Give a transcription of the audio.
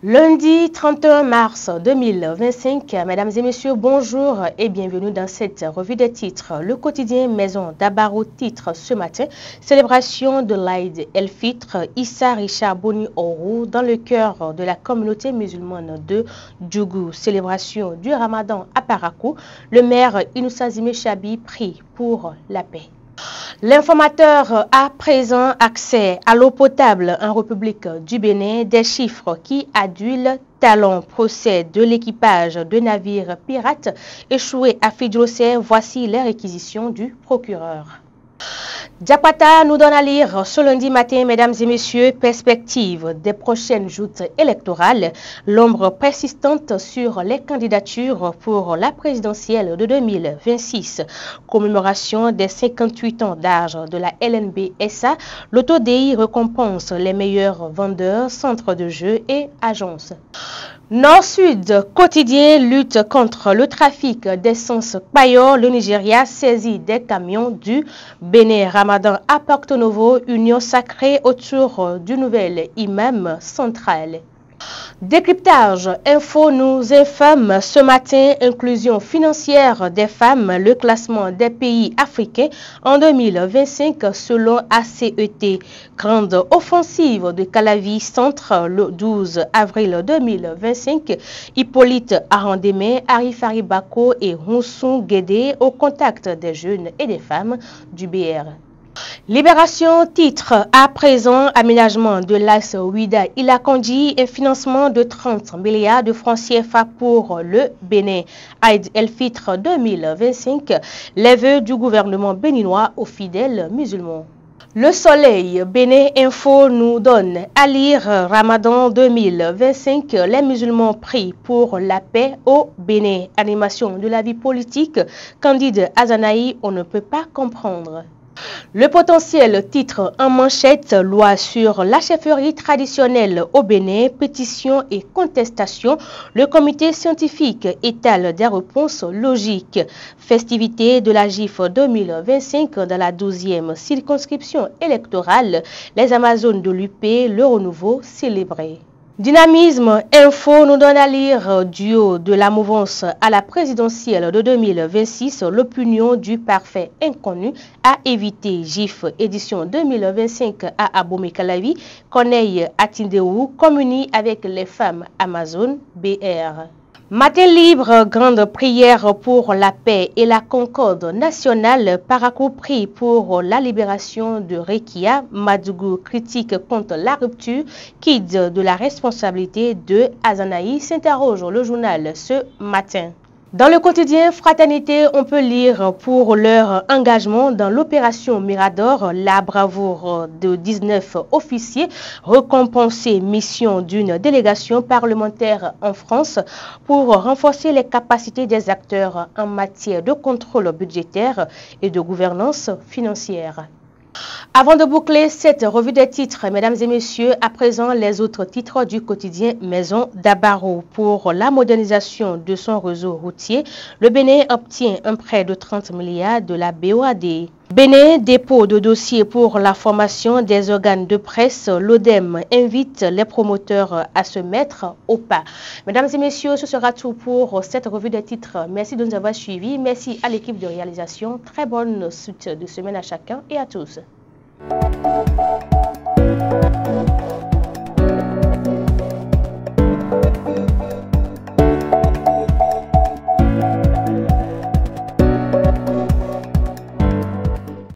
Lundi 31 mars 2025, mesdames et messieurs, bonjour et bienvenue dans cette revue des titres. Le quotidien Maison d'Abaro titre ce matin, célébration de l'Aïd el-Fitr, Issa Richard Boni Orou dans le cœur de la communauté musulmane de Djougou. Célébration du Ramadan à Parakou, le maire Inoussa Zimé Chabi prie pour la paix. L'informateur a présent accès à l'eau potable en République du Bénin, des chiffres qui adulent talon procès de l'équipage de navires pirates échoués à Fidjosé. Voici les réquisitions du procureur. Diapata nous donne à lire ce lundi matin, mesdames et messieurs, perspective des prochaines joutes électorales, l'ombre persistante sur les candidatures pour la présidentielle de 2026, commémoration des 58 ans d'âge de la LNB-SA, l'Auto-DI récompense les meilleurs vendeurs, centres de jeux et agences. Nord-Sud quotidien lutte contre le trafic d'essence Payor. Le Nigeria saisit des camions du Bénin. Ramadan à Porto Novo, union sacrée autour du nouvel imam central. Décryptage, info nous informe ce matin, inclusion financière des femmes, le classement des pays africains en 2025 selon ACET. Grande offensive de Calavi Centre le 12 avril 2025. Hippolyte Arandemé, Arifari Bako et Roussou Guédé au contact des jeunes et des femmes du BR. Libération titre à présent aménagement de l'As Ouida Ilakondi et financement de 30 milliards de francs CFA pour le Bénin. Aïd el-Fitr 2025, les vœux du gouvernement béninois aux fidèles musulmans. Le Soleil, Bénin Info nous donne à lire Ramadan 2025, les musulmans prient pour la paix au Bénin. Animation de la vie politique, Candide Azanaï, on ne peut pas comprendre. Le potentiel titre en manchette, loi sur la chefferie traditionnelle au Bénin, pétition et contestation. Le comité scientifique étale des réponses logiques. Festivité de la GIF 2025 dans la 12e circonscription électorale. Les Amazones de l'UP, le renouveau célébré. Dynamisme Info nous donne à lire du haut de la mouvance à la présidentielle de 2026, l'opinion du parfait inconnu à éviter. GIF édition 2025 à Abomey Calavi, Corneille Atindéou communie avec les femmes Amazon BR. Matin libre, grande prière pour la paix et la concorde nationale. Parakou prie pour la libération de Rekia. Madougou critique contre la rupture. Kid de la responsabilité de Azanaï s'interroge le journal ce matin. Dans le quotidien Fraternité, on peut lire pour leur engagement dans l'opération Mirador, la bravoure de 19 officiers récompensés, mission d'une délégation parlementaire en France pour renforcer les capacités des acteurs en matière de contrôle budgétaire et de gouvernance financière. Avant de boucler cette revue des titres, mesdames et messieurs, à présent les autres titres du quotidien Maison d'Abaro. Pour la modernisation de son réseau routier, le Bénin obtient un prêt de 30 milliards de la BOAD. Bénin, dépôt de dossier pour la formation des organes de presse. L'ODEM invite les promoteurs à se mettre au pas. Mesdames et messieurs, ce sera tout pour cette revue des titres. Merci de nous avoir suivis. Merci à l'équipe de réalisation. Très bonne suite de semaine à chacun et à tous.